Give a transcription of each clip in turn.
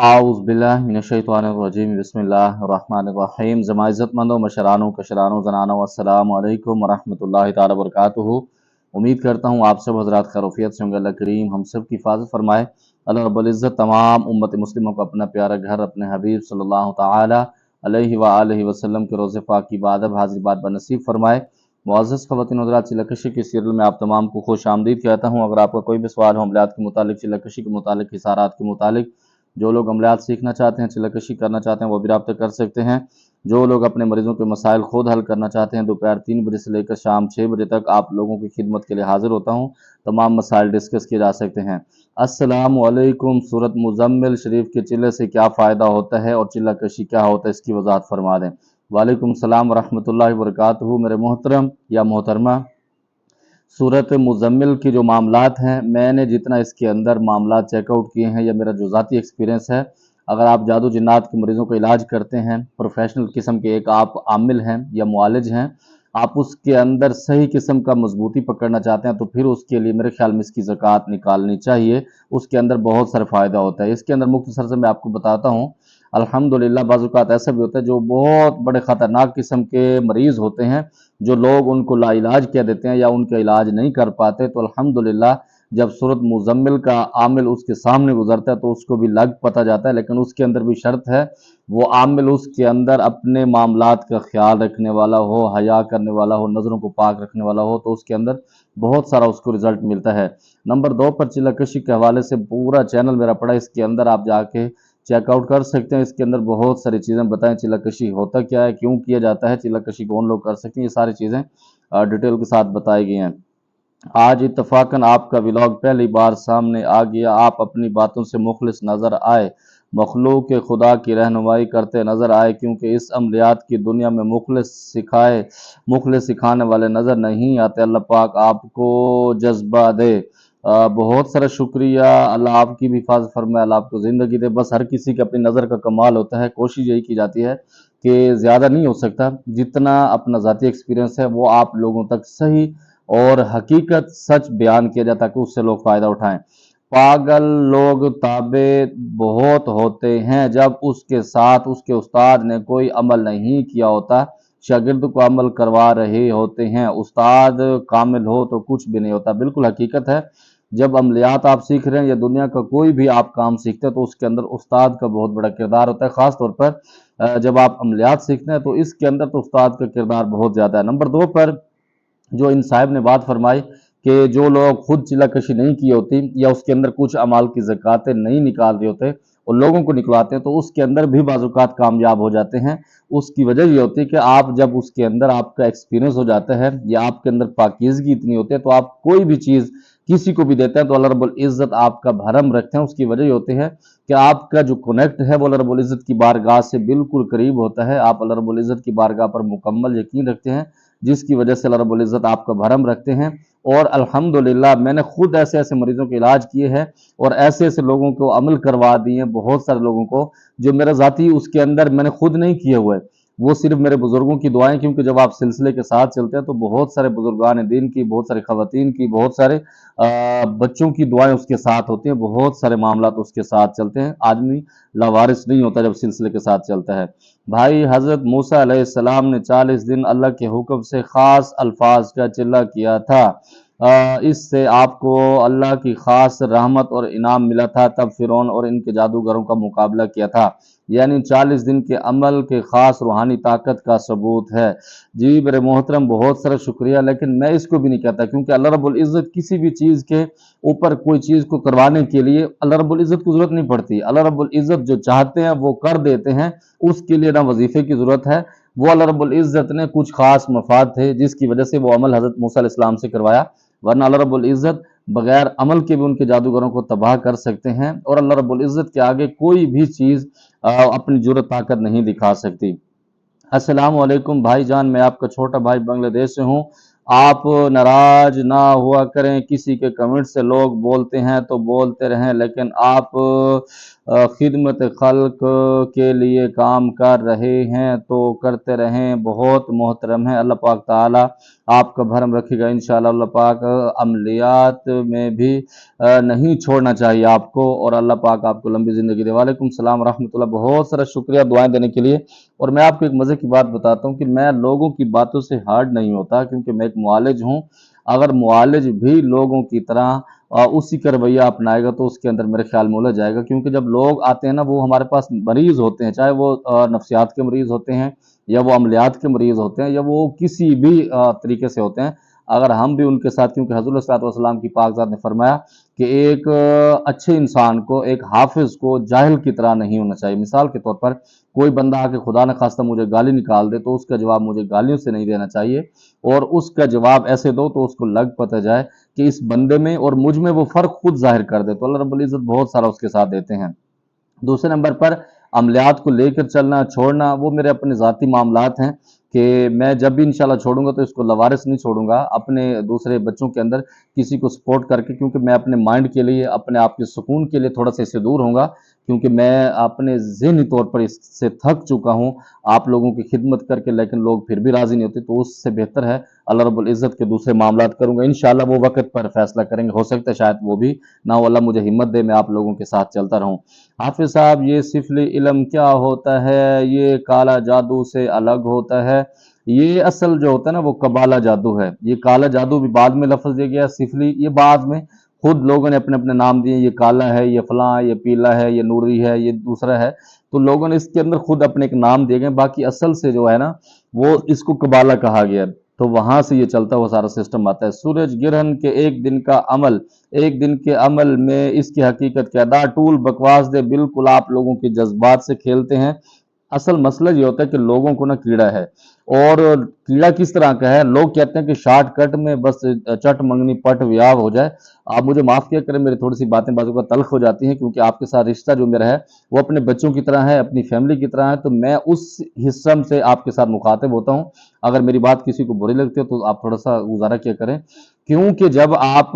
आउज़ बिल्लाहि मिनश्शैतानिर्रजीम बिस्मिल्लाहिर्रहमानिर्रहीम। ज़मा इज़्ज़तमंदों, मशरानों, कशरानों, ज़नानों, अस्सलामु अलैकुम वरहमतुल्लाहि ताला वबरकातुहू। उम्मीद करता हूँ आप सब हज़रात खैरियत से होंगे। अल्लाह करीम हम सब की हिफाज़त फरमाए। अल्लाह रब्बुल इज़्ज़त तमाम उम्मत मुस्लिमों को अपना प्यारा घर अपने हबीब सल्लल्लाहु ताला अलैहि व आलिहि वसल्लम के रोज़े पाक की इबादत हाज़िर बात बनसीब फरमाए। मुअज़्ज़ज़ ख़वातीन हज़रात, चिल्लाकशी की सीरियल में आप तमाम को खुश आमदीद कहता हूँ। अगर आपका कोई भी सवाल हो अमलियात के मुतालिक, चिल्लाकशी के मुतालिक, हिसारात के मुतालिक, जो लोग अमलियात सीखना चाहते हैं, चिल्लाकशी करना चाहते हैं, वो भी राब्ता कर सकते हैं। जो लोग अपने मरीज़ों के मसाइल खुद हल करना चाहते हैं, दोपहर 3 बजे से लेकर शाम 6 बजे तक आप लोगों की खिदमत के लिए हाजिर होता हूँ। तमाम मसाइल डिस्कस किए जा सकते हैं। अस्सलामु अलैकुम। सूरत मुज़म्मिल शरीफ के चिल्ले से क्या फ़ायदा होता है और चिल्लाकशी क्या होता है, इसकी वजाहत फरमा दें। वालेकुम सलाम वरहमतुल्लाहि वबरकातुहू। मेरे मोहतरम या मोहतरमा, सूरत मुज़म्मिल की जो मामलात हैं, मैंने जितना इसके अंदर मामलात चेकआउट किए हैं, या मेरा जो ज़ाती एक्सपीरियंस है, अगर आप जादू जिन्नात के मरीज़ों का इलाज करते हैं, प्रोफेशनल किस्म के एक आप आमिल हैं या मुआलिज हैं, आप उसके अंदर सही किस्म का मजबूती पकड़ना चाहते हैं, तो फिर उसके लिए मेरे ख्याल में इसकी ज़कात निकालनी चाहिए। उसके अंदर बहुत सारा फ़ायदा होता है। इसके अंदर मुख्तसर से मैं आपको बताता हूँ। अल्हम्दुलिल्लाह बाज़ औक़ात ऐसा भी होता है जो बहुत बड़े ख़तरनाक किस्म के मरीज़ होते हैं, जो लोग उनको लाइलाज कह देते हैं या उनका इलाज नहीं कर पाते, तो अल्हम्दुलिल्लाह जब सूरत मुज़म्मिल का आमिल उसके सामने गुजरता है तो उसको भी लग पता जाता है। लेकिन उसके अंदर भी शर्त है, वो आमिल उसके अंदर अपने मामलात का ख्याल रखने वाला हो, हया करने वाला हो, नज़रों को पाक रखने वाला हो, तो उसके अंदर बहुत सारा उसको रिजल्ट मिलता है। नंबर 2 पर चिल्लाकशी के हवाले से पूरा चैनल मेरा पड़ा, इसके अंदर आप जाके चेकआउट कर सकते हैं। इसके अंदर बहुत सारी चीज़ें बताएं, चिल्लाकशी होता क्या है, क्यों किया जाता है, चिल्लाकशी कौन लोग कर सकते हैं, ये सारी चीज़ें डिटेल के साथ बताई गई हैं। आज इत्तफाकन आपका व्लॉग पहली बार सामने आ गया। आप अपनी बातों से मुखलिस नज़र आए, मखलूक के खुदा की रहनुमाई करते नज़र आए, क्योंकि इस अमलियात की दुनिया में मुखलिस सिखाने वाले नज़र नहीं आते। अल्लाह पाक आपको जज्बा दे। बहुत सारा शुक्रिया। अल्लाह आपकी भी हिफाज़त फरमाए, अल्लाह आपको ज़िंदगी दे। बस हर किसी की अपनी नज़र का कमाल होता है। कोशिश यही की जाती है कि ज़्यादा नहीं हो सकता, जितना अपना ज़ाती एक्सपीरियंस है वो आप लोगों तक सही और हकीकत सच बयान किया जाता है कि उससे लोग फ़ायदा उठाएं। पागल लोग ताबे बहुत होते हैं जब उसके साथ उसके उस्ताद ने कोई अमल नहीं किया होता, शागिर्द को अमल करवा रहे होते हैं। उस्ताद कामिल हो तो कुछ भी नहीं होता। बिल्कुल हकीकत है। जब अमलियात आप सीख रहे हैं या दुनिया का कोई भी आप काम सीखते हैं, तो उसके अंदर उस्ताद का बहुत बड़ा किरदार होता है। ख़ास तौर पर जब आप अमलियात सीखते हैं तो इसके अंदर तो उस्ताद का किरदार बहुत ज़्यादा है। नंबर 2 पर जो इन साहब ने बात फरमाई कि जो लोग खुद चिल्लाकशी नहीं की होती या उसके अंदर कुछ अमाल की ज़कातें नहीं निकाल रहे होते और लोगों को निकलवाते हैं, तो उसके अंदर भी बाज़-औक़ात कामयाब हो जाते हैं। उसकी वजह ये होती है कि आप जब उसके अंदर आपका एक्सपीरियंस हो जाता है या आपके अंदर पाकीज़गी इतनी होती है, तो आप कोई भी चीज़ किसी को भी देते हैं तो अल्लाह रब्बुल इज़्ज़त आपका भरम रखते हैं। उसकी वजह ये होती है कि आपका जो कनेक्ट है वो अल्लाह रब्बुल इज़्ज़त की बारगाह से बिल्कुल करीब होता है। आप अल्लाह रब्बुल इज़्ज़त की बारगाह पर मुकम्मल यकीन रखते हैं, जिसकी वजह से अल्लाह रब्बुल इज़्ज़त आपका भरम रखते हैं। और अल्हम्दुलिल्लाह मैंने खुद ऐसे-ऐसे मरीज़ों के इलाज किए हैं और ऐसे-ऐसे लोगों को अमल करवा दिए हैं, बहुत सारे लोगों को, जो मेरा ज़ाती उसके अंदर मैंने खुद नहीं किए हुए। वो सिर्फ़ मेरे बुज़ुर्गों की दुआएँ, क्योंकि जब आप सिलसिले के साथ चलते हैं तो बहुत सारे बुज़ुर्गान दीन की, बहुत सारी ख़वातीन की, बहुत सारे बच्चों की दुआएँ उसके साथ होती हैं, बहुत सारे मामलात उसके साथ चलते हैं। आदमी लावारिस नहीं होता जब सिलसिले के साथ चलता है। भाई हज़रत मूसा अलैहिस्सलाम ने 40 दिन अल्लाह के हुक्म से ख़ास अल्फाज का चिल्ला किया था। इससे आपको अल्लाह की ख़ास रहमत और इनाम मिला था। तब फ़िरौन और इनके जादूगरों का मुकाबला किया था। यानी 40 दिन के अमल के ख़ास रूहानी ताकत का सबूत है। जी मेरे मोहतरम, बहुत सारा शुक्रिया, लेकिन मैं इसको भी नहीं कहता, क्योंकि अल्लाह रब्बुल इज़्ज़त किसी भी चीज़ के ऊपर कोई चीज़ को करवाने के लिए अल्लाह रब्बुल इज़्ज़त को ज़रूरत नहीं पड़ती। अल्लाह रब्बुल इज़्ज़त जो चाहते हैं वो कर देते हैं। उसके लिए ना वजीफे की ज़रूरत है। वो अल्लाह रब्बुल इज़्ज़त ने कुछ ख़ास मफ़ाद थे जिसकी वजह से वो अमल हज़रत मूसा अलैहिस्सलाम से करवाया, वरना अल्लाह रब्बुल इज़्ज़त बगैर अमल के भी उनके जादूगरों को तबाह कर सकते हैं। और अल्लाह रब्बुल इज़्ज़त के आगे कोई भी चीज़ अपनी जुर्रत ताकत नहीं दिखा सकती। अस्सलाम वालेकुम भाईजान, मैं आपका छोटा भाई बांग्लादेश से हूँ। आप नाराज ना हुआ करें, किसी के कमेंट से लोग बोलते हैं तो बोलते रहें, लेकिन आप खिदमत खल्क के लिए काम कर रहे हैं तो करते रहें, बहुत मोहतरम है। अल्लाह पाक ताला आपका भरम रखेगा इंशाअल्लाह। अल्लाह पाक अमलियात में भी नहीं छोड़ना चाहिए आपको, और अल्लाह पाक आपको लंबी ज़िंदगी दे। वालेकुम सलाम रहमतुल्लाह, बहुत सारा शुक्रिया दुआएं देने के लिए। और मैं आपको एक मज़े की बात बताता हूँ कि मैं लोगों की बातों से हार्ड नहीं होता, क्योंकि मैं एक मुआलिज हूँ। अगर मुआलिज भी लोगों की तरह उसी का रवैया अपनाएगा तो उसके अंदर मेरे ख्याल में उलझ जाएगा। क्योंकि जब लोग आते हैं ना, वो हमारे पास मरीज होते हैं, चाहे वो नफ्सियात के मरीज होते हैं, या वो अमलियात के मरीज होते हैं, या वो किसी भी तरीके से होते हैं। अगर हम भी उनके साथ, क्योंकि हज़रत सल्लल्लाहु अलैहि वसल्लम की पाकज़ात ने फरमाया कि एक अच्छे इंसान को, एक हाफिज को जाहिल की तरह नहीं होना चाहिए। मिसाल के तौर पर कोई बंदा आके खुदा न खास्ता मुझे गाली निकाल दे, तो उसका जवाब मुझे गालियों से नहीं देना चाहिए, और उसका जवाब ऐसे दो तो उसको लग पता जाए कि इस बंदे में और मुझ में वो फ़र्क खुद ज़ाहिर कर दे, तो अल्लाह रब्बुल इज़्ज़त बहुत सारा उसके साथ देते हैं। दूसरे नंबर पर अमलियात को लेकर चलना छोड़ना, वो मेरे अपने ज़ाती मामलात हैं कि मैं जब भी इंशाल्लाह छोड़ूंगा तो इसको लवारिस नहीं छोड़ूंगा, अपने दूसरे बच्चों के अंदर किसी को सपोर्ट करके, क्योंकि मैं अपने माइंड के लिए, अपने आप के सुकून के लिए थोड़ा सा इससे दूर होऊंगा, क्योंकि मैं अपने ज़हनी तौर पर इससे थक चुका हूँ आप लोगों की खिदमत करके, लेकिन लोग फिर भी राज़ी नहीं होते। तो उससे बेहतर है अल्लाह रब्बुल इज़्ज़त के दूसरे मामलात करूंगा इंशाल्लाह। वो वक्त पर फैसला करेंगे, हो सकता है शायद वो भी ना हो। अल्लाह मुझे हिम्मत दे, मैं आप लोगों के साथ चलता रहूं। हाफिज साहब, ये सिफली इल्म क्या होता है? ये काला जादू से अलग होता है? ये असल जो होता है ना, वो कबाला जादू है। ये काला जादू भी बाद में लफ्ज दिया गया, सिफली ये बाद में खुद लोगों ने अपने अपने नाम दिए। ये काला है, ये फलां, ये पीला है, ये नूरी है, ये दूसरा है। तो लोगों ने इसके अंदर खुद अपने एक नाम दिए गए, बाकी असल से जो है ना, वो इसको कबाला कहा गया। तो वहां से ये चलता हुआ सारा सिस्टम आता है। सूरज ग्रहण के एक दिन का अमल, एक दिन के अमल में इसकी हकीकत क्या? दा टूल बकवास दे, बिल्कुल आप लोगों के जज्बात से खेलते हैं। असल मसला ये होता है कि लोगों को ना कीड़ा है, और कीड़ा किस तरह का है? लोग कहते हैं कि शॉर्टकट में बस चट मंगनी पट व्याह हो जाए। आप मुझे माफ किया करें, मेरी थोड़ी सी बातें बाजू का तल्ख हो जाती हैं, क्योंकि आपके साथ रिश्ता जो मेरा है वो अपने बच्चों की तरह है, अपनी फैमिली की तरह है। तो मैं उस हिस्सम से आपके साथ मुखातिब होता हूँ। अगर मेरी बात किसी को बुरी लगती है तो आप थोड़ा सा गुजारा किया करें, क्योंकि जब आप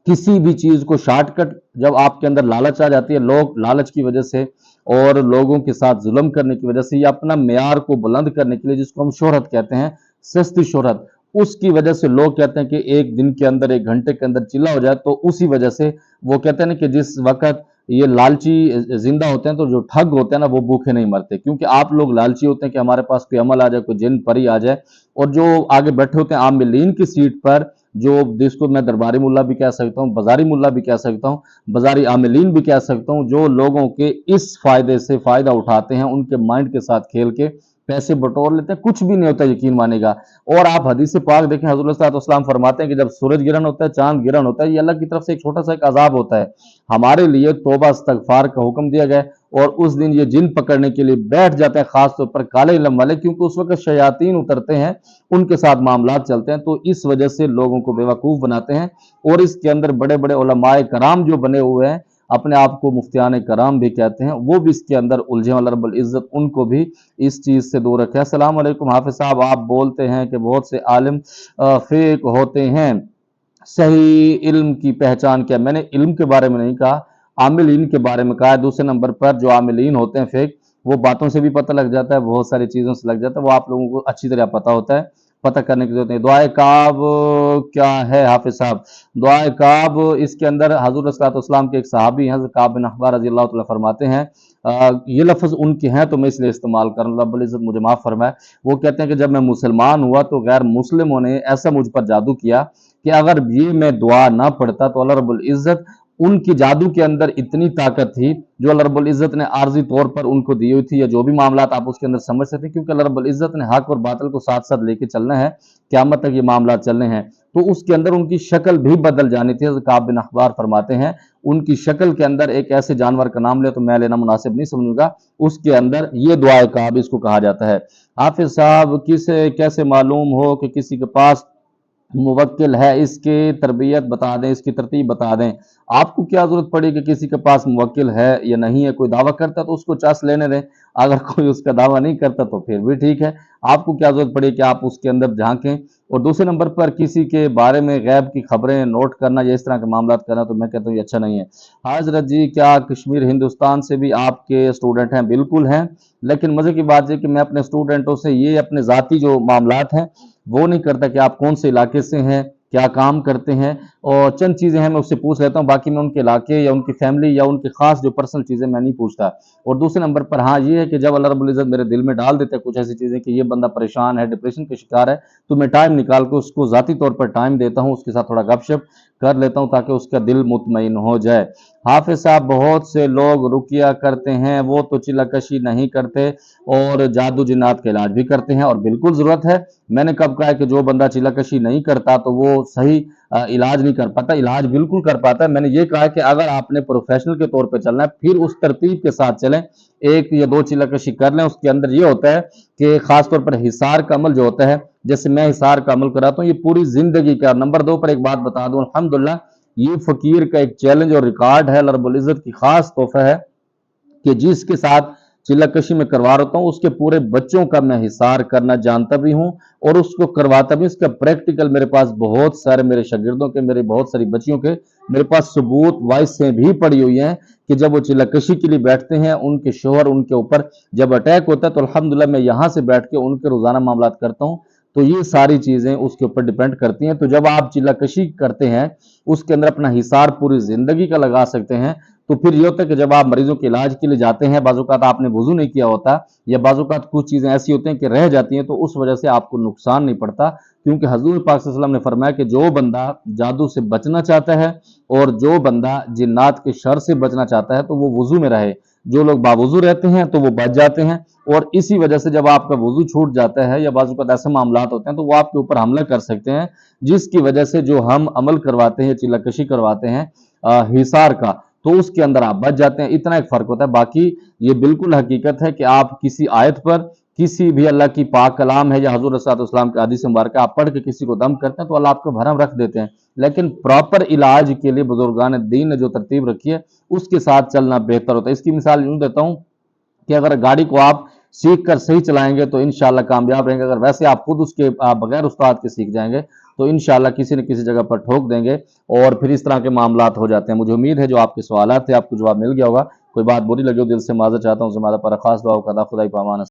किसी भी चीज को शॉर्टकट, जब आपके अंदर लालच आ जाती है, लोग लालच की वजह से और लोगों के साथ जुल्म करने की वजह से, या अपना मेयार को बुलंद करने के लिए, जिसको हम शोहरत कहते हैं, सस्ती शोहरत, उसकी वजह से लोग कहते हैं कि एक दिन के अंदर, एक घंटे के अंदर चिल्ला हो जाए। तो उसी वजह से वो कहते हैं ना कि जिस वक्त ये लालची जिंदा होते हैं, तो जो ठग होते हैं ना, वो भूखे नहीं मरते। क्योंकि आप लोग लालची होते हैं कि हमारे पास कोई अमल आ जाए, कोई जिन परी आ जाए। और जो आगे बैठे होते हैं आमिलीन की सीट पर, जो जिसको मैं दरबारी मुल्ला भी कह सकता हूँ, बाजारी मुल्ला भी कह सकता हूँ, बाजारी आमिलीन भी कह सकता हूँ, जो लोगों के इस फायदे से फायदा उठाते हैं, उनके माइंड के साथ खेल के पैसे बटोर लेते हैं, कुछ भी नहीं होता, यकीन मानेगा। और आप हदीस पाक देखें, हज़रत सल्लल्लाहु अलैहि वसल्लम फरमाते हैं कि जब सूरज गिरहण होता है, चांद गिरहण होता है, ये अल्लाह की तरफ से एक छोटा सा एक अजाब होता है हमारे लिए। तौबा इस्तगफार का हुक्म दिया गया, और उस दिन ये जिन पकड़ने के लिए बैठ जाते हैं, खास तौर पर काले इल्म वाले, क्योंकि उस वक्त शयातीन उतरते हैं, उनके साथ मामलात चलते हैं। तो इस वजह से लोगों को बेवकूफ़ बनाते हैं। और इसके अंदर बड़े बड़े उलमाए कराम जो बने हुए हैं, अपने आप को मुफ्तियान कराम भी कहते हैं, वो भी इसके अंदर उलझे। अल्लाह रब्बुल इज़्ज़त उनको भी इस चीज़ से दूर रखे। अस्सलाम वालेकुम हाफिज़ साहब, आप बोलते हैं कि बहुत से आलिम फेक होते हैं, सही इल्म की पहचान क्या? मैंने इल्म के बारे में नहीं कहा, आमिलीन के बारे में कहा है। दूसरे नंबर पर जो आमिलीन होते हैं फेक, वो बातों से भी पता लग जाता है, बहुत सारी चीज़ों से लग जाता है, वो आप लोगों को अच्छी तरह पता होता है, पता करने की जरूरत नहीं। दुआए काब क्या है हाफिज साहब? दुआए काब, इसके अंदर हजूर सल्लल्लाहु के एक सहाबी हैं, काब बिन अहबार रज़ी अल्लाह तआला फरमाते हैं, ये लफ्ज़ उनके हैं तो मैं इसलिए इस्तेमाल कर रहा हूँ, रब्बुल इज़्ज़त मुझे माफ़ फरमाए। वो कहते हैं कि जब मैं मुसलमान हुआ तो गैर मुस्लिमों ने ऐसा मुझ पर जादू किया कि अगर ये मैं दुआ ना पढ़ता तो अल्लाह रब्बुल इज़्ज़त, उनकी जादू के अंदर इतनी ताकत थी जो अल्लाह रब्बुल इज़्ज़त ने आर्जी तौर पर उनको दी हुई थी, या जो भी मामलात आप उसके अंदर समझ सकते हैं, क्योंकि अल्लाह रब्बुल इज़्ज़त ने हक और बातिल को साथ साथ लेके चलना है, क़यामत तक ये मामलात चलने हैं। तो उसके अंदर उनकी शक्ल भी बदल जानी थी। काब बिन अहबार फरमाते हैं, उनकी शक्ल के अंदर एक ऐसे जानवर का नाम ले तो मैं लेना मुनासिब नहीं समझूंगा, उसके अंदर ये दुआए काब इसको कहा जाता है। हाफिज साहब, किसे कैसे मालूम हो कि किसी के पास मुवक्किल है? इसकी तरबियत बता दें, इसकी तरतीब बता दें। आपको क्या जरूरत पड़ी कि किसी के पास मुवक्किल है या नहीं है? कोई दावा करता तो उसको चस लेने दें, अगर कोई उसका दावा नहीं करता तो फिर भी ठीक है, आपको क्या जरूरत पड़ी कि आप उसके अंदर झांकें। और दूसरे नंबर पर किसी के बारे में गैब की खबरें नोट करना या इस तरह के मामला करना, तो मैं कहता हूँ ये अच्छा नहीं है। हाँ हजरत जी, क्या कश्मीर हिंदुस्तान से भी आपके स्टूडेंट हैं? बिल्कुल हैं, लेकिन मजे की बात है कि मैं अपने स्टूडेंटों से ये अपने ज़ाती जो मामलात हैं वो नहीं करता कि आप कौन से इलाके से हैं, क्या काम करते हैं, और चंद चीज़ें हैं मैं उससे पूछ लेता हूँ, बाकी मैं उनके इलाके या उनकी फैमिली या उनकी खास जो पर्सनल चीज़ें मैं नहीं पूछता। और दूसरे नंबर पर हाँ ये है कि जब अल्लाह रब्बुल इज़्ज़त मेरे दिल में डाल देते हैं कुछ ऐसी चीज़ें कि ये बंदा परेशान है, डिप्रेशन का शिकार है, तो मैं टाइम निकाल के उसको ज़ाती तौर पर टाइम देता हूँ, उसके साथ थोड़ा गपशप कर लेता हूँ ताकि उसका दिल मुतमईन हो जाए। हाफिज साहब, बहुत से लोग रुकिया करते हैं, वो तो चिल्लाकशी नहीं करते और जादू जिन्नात का इलाज भी करते हैं, और बिल्कुल ज़रूरत है। मैंने कब कहा है कि जो बंदा चिल्लाकशी नहीं करता तो वो सही इलाज नहीं कर पाता? इलाज बिल्कुल कर पाता है। मैंने ये कहा है कि अगर आपने प्रोफेशनल के तौर पे चलना है फिर उस तरतीब के साथ चलें, एक या दो चिल्लाकशी कर लें। उसके अंदर ये होता है कि खास तौर पर हिसार का अमल जो होता है, जैसे मैं हिसार का अमल कराता हूँ, ये पूरी जिंदगी का। नंबर दो पर एक बात बता दूं, अल्हम्दुलिल्लाह ये फकीर का एक चैलेंज और रिकॉर्ड है, अल्लाह रब्बुल इज्जत की खास तोहफा है कि जिसके साथ चिल्लाकशी में करवा रहा हूँ उसके पूरे बच्चों का मैं हिसार करना जानता भी हूँ और उसको करवाता भी। इसका प्रैक्टिकल मेरे पास बहुत सारे, मेरे शागिर्दों के, मेरी बहुत सारी बच्चियों के मेरे पास सबूत वॉइस से भी पड़ी हुई हैं कि जब वो चिल्लाकशी के लिए बैठते हैं, उनके शोहर उनके ऊपर जब अटैक होता है, तो अल्हम्दुलिल्लाह मैं यहाँ से बैठ के उनके रोजाना मामला करता हूँ। तो ये सारी चीजें उसके ऊपर डिपेंड करती हैं। तो जब आप चिल्लाकशी करते हैं, उसके अंदर अपना हिसार पूरी जिंदगी का लगा सकते हैं। तो फिर ये होता है कि जब आप मरीजों के इलाज के लिए जाते हैं, बाज़-औक़ात आपने वुज़ू नहीं किया होता या बाज़-औक़ात कुछ चीज़ें ऐसी होती हैं कि रह जाती हैं, तो उस वजह से आपको नुकसान नहीं पड़ता, क्योंकि हज़ूर पाक सल्लल्लाहु अलैहि वसल्लम ने फरमाया कि जो बंदा जादू से बचना चाहता है और जो बंदा जिन्नात के शर से बचना चाहता है, तो वो वुज़ू में रहे। जो लोग बावुज़ू रहते हैं तो वो बच जाते हैं, और इसी वजह से जब आपका वुज़ू छूट जाता है या बाज़-औक़ात ऐसे मामलात होते हैं तो वो आपके ऊपर हमला कर सकते हैं, जिसकी वजह से जो हम अमल करवाते हैं, चिल्लाकशी करवाते हैं हिसार का, तो उसके अंदर आप बच जाते हैं। इतना एक फ़र्क होता है। बाकी ये बिल्कुल हकीकत है कि आप किसी आयत पर, किसी भी अल्लाह की पाक कलाम है या हज़ूर सल्लल्लाहु अलैहि वसल्लम की हदीस मुबारक आप पढ़ के किसी को दम करते हैं तो अल्लाह आपको भरम रख देते हैं। लेकिन प्रॉपर इलाज के लिए बुजुर्गान दीन ने जो तरतीब रखी है उसके साथ चलना बेहतर होता है। इसकी मिसाल यूँ देता हूँ कि अगर गाड़ी को आप सीख कर सही चलाएंगे तो इंशाल्लाह कामयाब रहेंगे। अगर वैसे आप खुद उसके बगैर उस्ताद के सीख जाएंगे तो इंशाल्लाह किसी न किसी जगह पर ठोक देंगे, और फिर इस तरह के मामलात हो जाते हैं। मुझे उम्मीद है जो आपके सवालात थे आपको जवाब मिल गया होगा। कोई बात बुरी लगी हो दिल से माज़रत चाहता हूँ। ज़िम्मेदार पर खास दुआ का खुदा ही पामान।